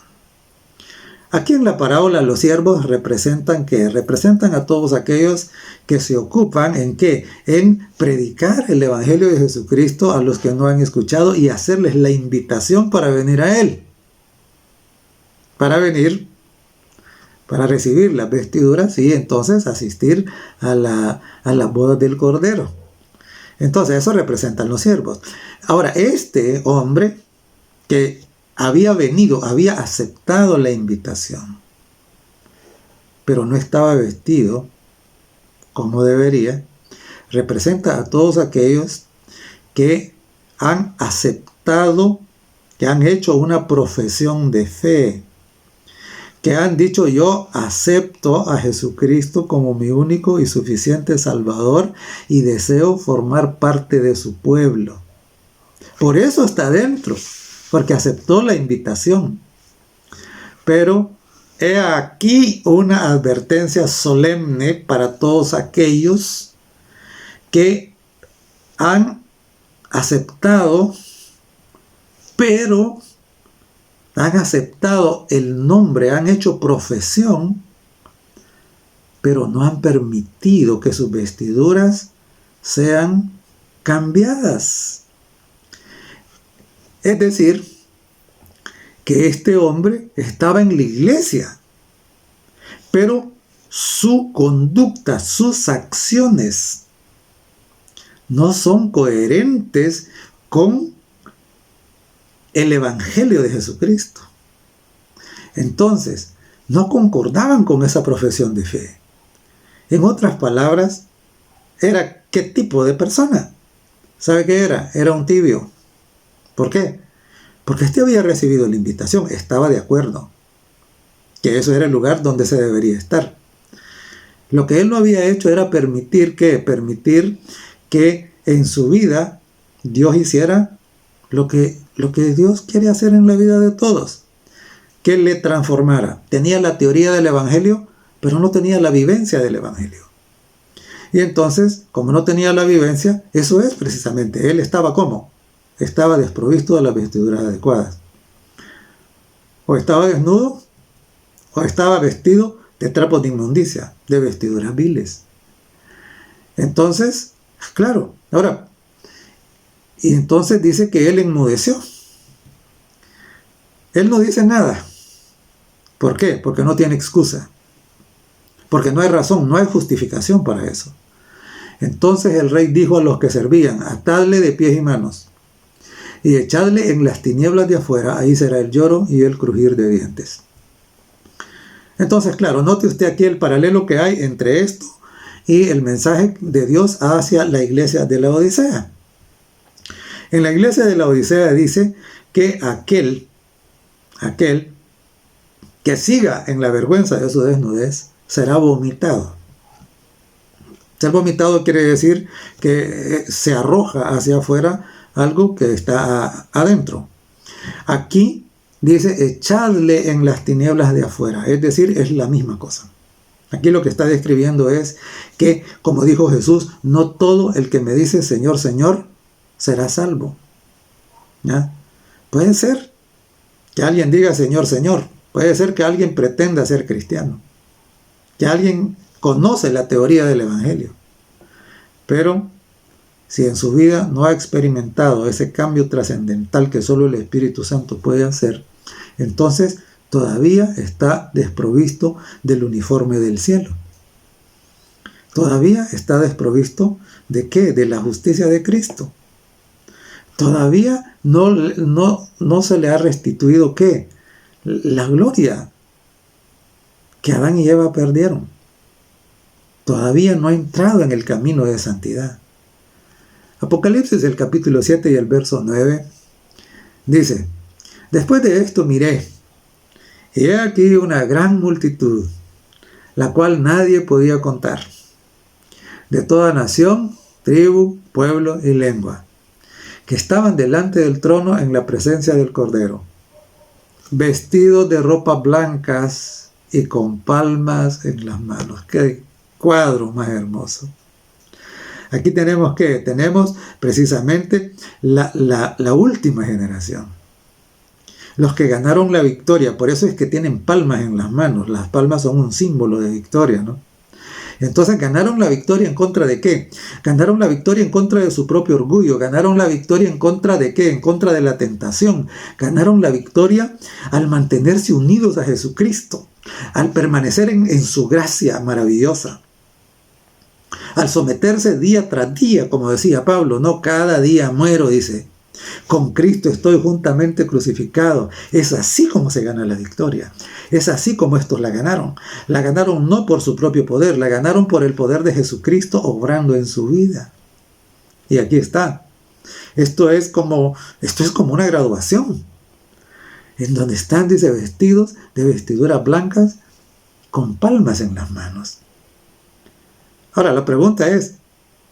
Aquí en la parábola los siervos representan ¿qué? Representan a todos aquellos que se ocupan ¿en qué? En predicar el evangelio de Jesucristo a los que no han escuchado y hacerles la invitación para venir a Él. Para venir, para recibir las vestiduras y entonces asistir a las bodas del Cordero. Entonces eso representan los siervos. Ahora, este hombre que había venido, había aceptado la invitación, pero no estaba vestido como debería, representa a todos aquellos que han aceptado, que han hecho una profesión de fe, que han dicho: yo acepto a Jesucristo como mi único y suficiente Salvador y deseo formar parte de su pueblo. Por eso está dentro, porque aceptó la invitación. Pero he aquí una advertencia solemne para todos aquellos que han aceptado, pero han aceptado el nombre, han hecho profesión, pero no han permitido que sus vestiduras sean cambiadas. Es decir, que este hombre estaba en la iglesia, pero su conducta, sus acciones no son coherentes con el evangelio de Jesucristo. Entonces, no concordaban con esa profesión de fe. En otras palabras, era ¿qué tipo de persona? ¿Sabe qué era? Era un tibio. ¿Por qué? Porque este había recibido la invitación, estaba de acuerdo, que eso era el lugar donde se debería estar. Lo que él no había hecho era permitir que en su vida Dios hiciera lo que Dios quiere hacer en la vida de todos, que le transformara. Tenía la teoría del evangelio, pero no tenía la vivencia del evangelio. Y entonces, como no tenía la vivencia, eso es precisamente, él estaba ¿cómo? Estaba desprovisto de las vestiduras adecuadas. O estaba desnudo, o estaba vestido de trapos de inmundicia, de vestiduras viles. Entonces, claro, ahora, y entonces dice que él enmudeció. Él no dice nada. ¿Por qué? Porque no tiene excusa. Porque no hay razón, no hay justificación para eso. Entonces el rey dijo a los que servían: atadle de pies y manos y echadle en las tinieblas de afuera, ahí será el lloro y el crujir de dientes. Entonces, claro, note usted aquí el paralelo que hay entre esto y el mensaje de Dios hacia la iglesia de la Odisea. En la iglesia de la Odisea dice que aquel que siga en la vergüenza de su desnudez será vomitado. Ser vomitado quiere decir que se arroja hacia afuera algo que está adentro. Aquí dice: echadle en las tinieblas de afuera, es decir, es la misma cosa. Aquí lo que está describiendo es que, como dijo Jesús, no todo el que me dice Señor, Señor, será salvo. ¿Ya? Puede ser que alguien diga Señor, Señor. Puede ser que alguien pretenda ser cristiano. Que alguien conoce la teoría del evangelio. Pero si en su vida no ha experimentado ese cambio trascendental que solo el Espíritu Santo puede hacer, entonces todavía está desprovisto del uniforme del cielo. Todavía está desprovisto ¿de qué? De la justicia de Cristo. Todavía no se le ha restituido ¿qué? La gloria que Adán y Eva perdieron. Todavía no ha entrado en el camino de santidad. Apocalipsis, el capítulo 7 y el verso 9, dice: después de esto miré, Y he aquí una gran multitud, la cual nadie podía contar, de toda nación, tribu, pueblo y lengua, que estaban delante del trono en la presencia del Cordero, vestidos de ropas blancas y con palmas en las manos. ¡Qué cuadro más hermoso! Aquí tenemos que tenemos precisamente la última generación, los que ganaron la victoria. Por eso es que tienen palmas en las manos. Las palmas son un símbolo de victoria, ¿no? Entonces ganaron la victoria en contra de ¿qué? Ganaron la victoria en contra de su propio orgullo. Ganaron la victoria en contra de ¿qué? En contra de la tentación. Ganaron la victoria al mantenerse unidos a Jesucristo, al permanecer en su gracia maravillosa, al someterse día tras día, como decía Pablo, no cada día muero, dice. Con Cristo estoy juntamente crucificado. Es así como se gana la victoria. Es así como estos la ganaron. La ganaron no por su propio poder, la ganaron por el poder de Jesucristo obrando en su vida. Y aquí está. Esto es como una graduación, en donde están, dice, vestidos de vestiduras blancas con palmas en las manos. Ahora, la pregunta es,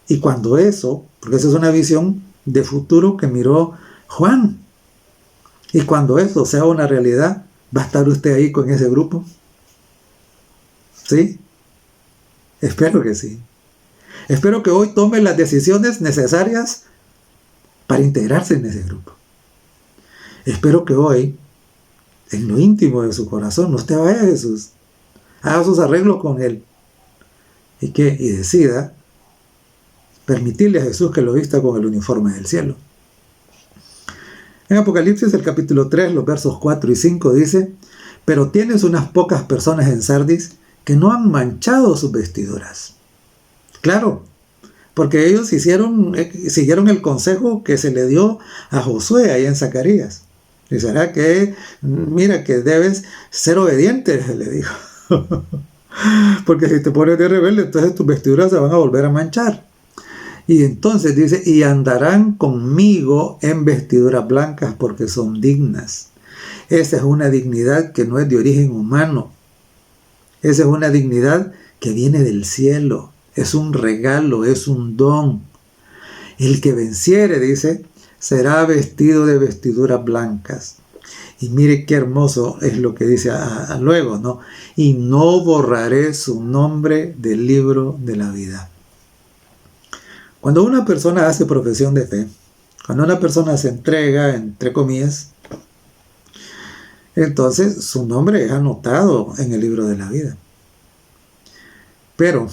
¿y cuando eso? Porque esa es una visión de futuro que miró Juan. Y cuando eso sea una realidad, ¿va a estar usted ahí con ese grupo? ¿Sí? Espero que sí. Espero que hoy tome las decisiones necesarias para integrarse en ese grupo. Espero que hoy, en lo íntimo de su corazón, usted vaya a Jesús, haga sus arreglos con Él y decida permitirle a Jesús que lo vista con el uniforme del cielo. En Apocalipsis, el capítulo 3, los versos 4 y 5 dice: pero tienes unas pocas personas en Sardis que no han manchado sus vestiduras. Claro, porque ellos siguieron el consejo que se le dio a Josué ahí en Zacarías. Y será que, mira, que debes ser obediente, se le dijo. Porque si te pones de rebelde, entonces tus vestiduras se van a volver a manchar. Y entonces dice, y andarán conmigo en vestiduras blancas porque son dignas. Esa es una dignidad que no es de origen humano. Esa es una dignidad que viene del cielo. Es un regalo, es un don. El que venciere, dice, será vestido de vestiduras blancas. Y mire qué hermoso es lo que dice luego, ¿no? Y no borraré su nombre del libro de la vida. Cuando una persona hace profesión de fe, cuando una persona se entrega, entre comillas, entonces su nombre es anotado en el libro de la vida. Pero,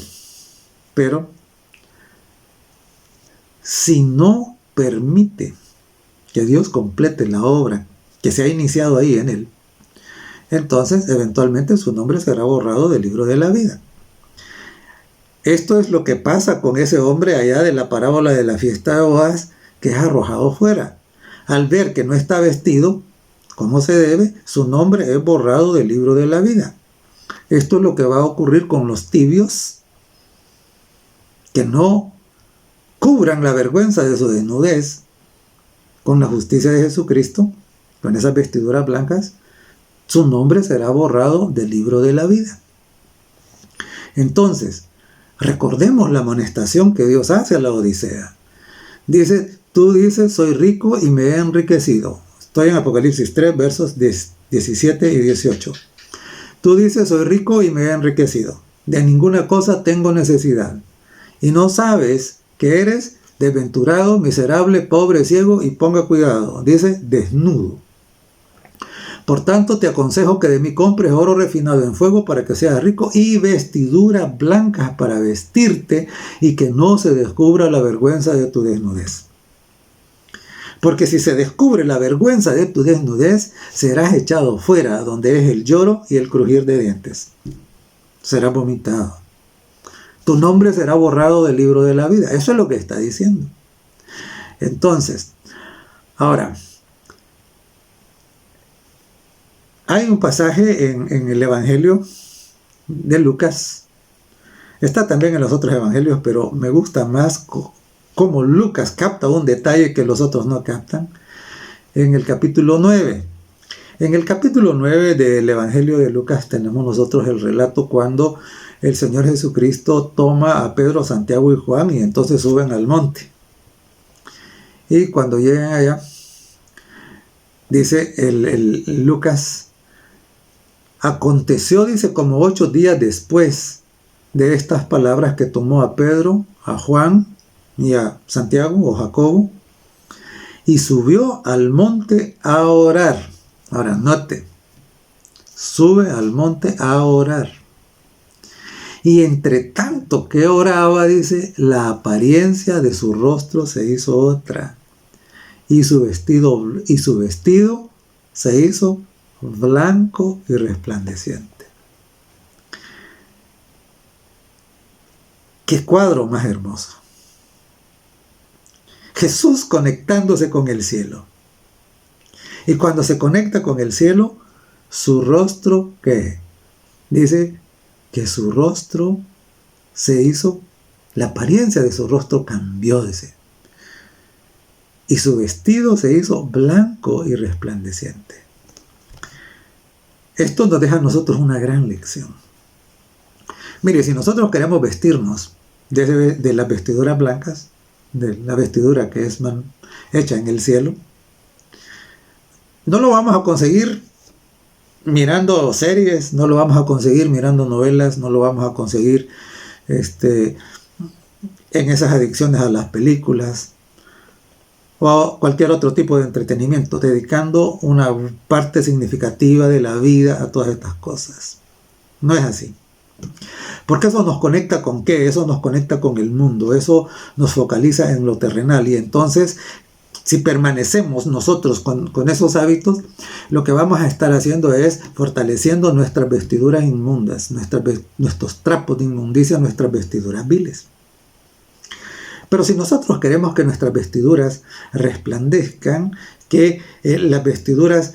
si no permite que Dios complete la obra que se ha iniciado ahí en él, entonces eventualmente su nombre será borrado del libro de la vida. Esto es lo que pasa con ese hombre allá de la parábola de la fiesta de bodas, que es arrojado fuera. Al ver que no está vestido como se debe, su nombre es borrado del libro de la vida. Esto es lo que va a ocurrir con los tibios que no cubran la vergüenza de su desnudez con la justicia de Jesucristo, con esas vestiduras blancas. Su nombre será borrado del libro de la vida. Entonces, recordemos la amonestación que Dios hace a la Odisea. Dice, tú dices, soy rico y me he enriquecido. Estoy en Apocalipsis 3, versos 17 y 18. Tú dices, soy rico y me he enriquecido. De ninguna cosa tengo necesidad. Y no sabes que eres desventurado, miserable, pobre, ciego y ponga cuidado. Dice, desnudo. Por tanto, te aconsejo que de mí compres oro refinado en fuego para que seas rico y vestiduras blancas para vestirte y que no se descubra la vergüenza de tu desnudez. Porque si se descubre la vergüenza de tu desnudez, serás echado fuera donde es el lloro y el crujir de dientes. Serás vomitado. Tu nombre será borrado del libro de la vida. Eso es lo que está diciendo. Entonces, ahora, hay un pasaje en el Evangelio de Lucas. Está también en los otros evangelios, pero me gusta más cómo Lucas capta un detalle que los otros no captan. En el capítulo 9, En el capítulo 9 del Evangelio de Lucas tenemos nosotros el relato cuando el Señor Jesucristo toma a Pedro, Santiago y Juan y entonces suben al monte. Y cuando llegan allá, dice el Lucas, aconteció, dice, como 8 días después de estas palabras que tomó a Pedro, a Juan y a Santiago o Jacobo, y subió al monte a orar. Ahora, note, sube al monte a orar. Y entre tanto que oraba, dice, la apariencia de su rostro se hizo otra, y su vestido se hizo blanco y resplandeciente. ¡Qué cuadro más hermoso! Jesús conectándose con el cielo. Y cuando se conecta con el cielo, su rostro, ¿qué? Dice que su rostro se hizo, la apariencia de su rostro cambió, dice. Y su vestido se hizo blanco y resplandeciente. Esto nos deja a nosotros una gran lección. Mire, si nosotros queremos vestirnos de las vestiduras blancas, de la vestidura que es hecha en el cielo, no lo vamos a conseguir mirando series, no lo vamos a conseguir mirando novelas, no lo vamos a conseguir en esas adicciones a las películas o cualquier otro tipo de entretenimiento, dedicando una parte significativa de la vida a todas estas cosas. No es así. Porque eso nos conecta con ¿qué? Eso nos conecta con el mundo, eso nos focaliza en lo terrenal. Y entonces, si permanecemos nosotros con esos hábitos, lo que vamos a estar haciendo es fortaleciendo nuestras vestiduras inmundas, nuestros trapos de inmundicia, nuestras vestiduras viles. Pero si nosotros queremos que nuestras vestiduras resplandezcan, que las vestiduras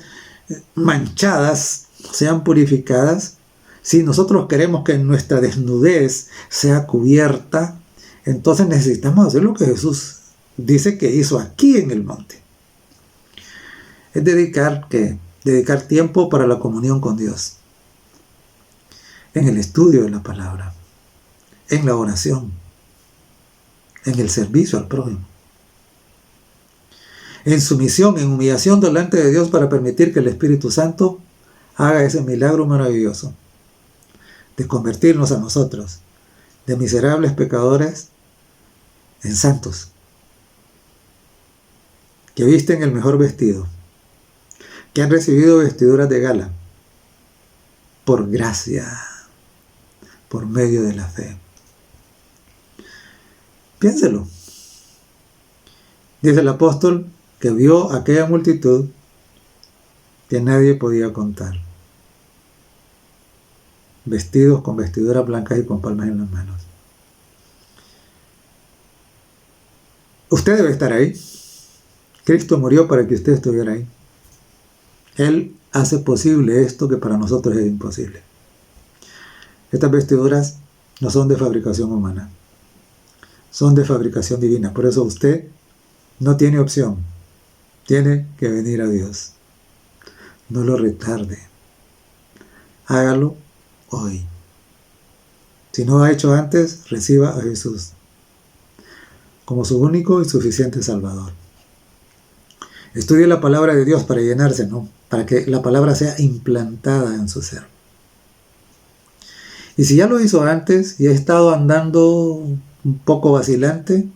manchadas sean purificadas, si nosotros queremos que nuestra desnudez sea cubierta, entonces necesitamos hacer lo que Jesús dice que hizo aquí en el monte. Es dedicar tiempo para la comunión con Dios, en el estudio de la palabra, en la oración, en el servicio al prójimo, en sumisión, en humillación delante de Dios para permitir que el Espíritu Santo haga ese milagro maravilloso de convertirnos a nosotros, de miserables pecadores, en santos, que visten el mejor vestido, que han recibido vestiduras de gala, por gracia, por medio de la fe. Piénselo. Dice el apóstol que vio aquella multitud que nadie podía contar, vestidos con vestiduras blancas y con palmas en las manos. Usted debe estar ahí. Cristo murió para que usted estuviera ahí. Él hace posible esto que para nosotros es imposible. Estas vestiduras no son de fabricación humana, son de fabricación divina. Por eso usted no tiene opción. Tiene que venir a Dios. No lo retarde. Hágalo hoy. Si no lo ha hecho antes, reciba a Jesús como su único y suficiente Salvador. Estudie la palabra de Dios para llenarse, ¿no? Para que la palabra sea implantada en su ser. Y si ya lo hizo antes y ha estado andando un poco vacilante,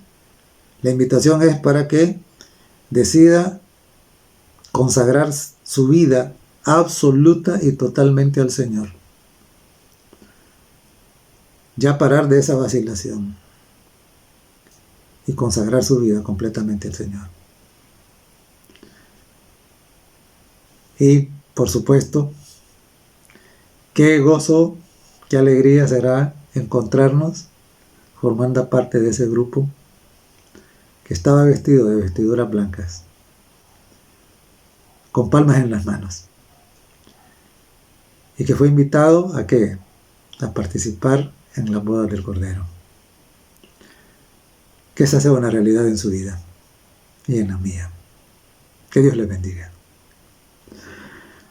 la invitación es para que decida consagrar su vida absoluta y totalmente al Señor. Ya parar de esa vacilación y consagrar su vida completamente al Señor. Y, por supuesto, qué gozo, qué alegría será encontrarnos formando parte de ese grupo que estaba vestido de vestiduras blancas, con palmas en las manos, y que fue invitado ¿a qué? A participar en la boda del Cordero. Que esa sea una realidad en su vida y en la mía. Que Dios les bendiga.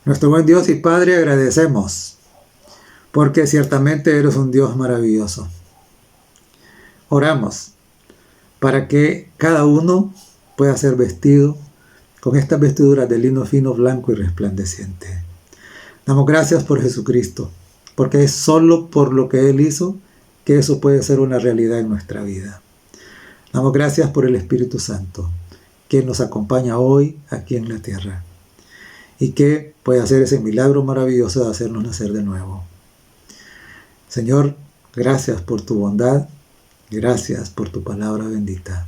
Nuestro buen Dios y Padre, agradecemos, porque ciertamente eres un Dios maravilloso. Oramos para que cada uno pueda ser vestido con estas vestiduras de lino fino, blanco y resplandeciente. Damos gracias por Jesucristo, porque es solo por lo que Él hizo que eso puede ser una realidad en nuestra vida. Damos gracias por el Espíritu Santo, que nos acompaña hoy aquí en la tierra y que puede hacer ese milagro maravilloso de hacernos nacer de nuevo. Señor, gracias por tu bondad, gracias por tu palabra bendita.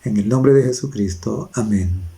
En el nombre de Jesucristo, amén.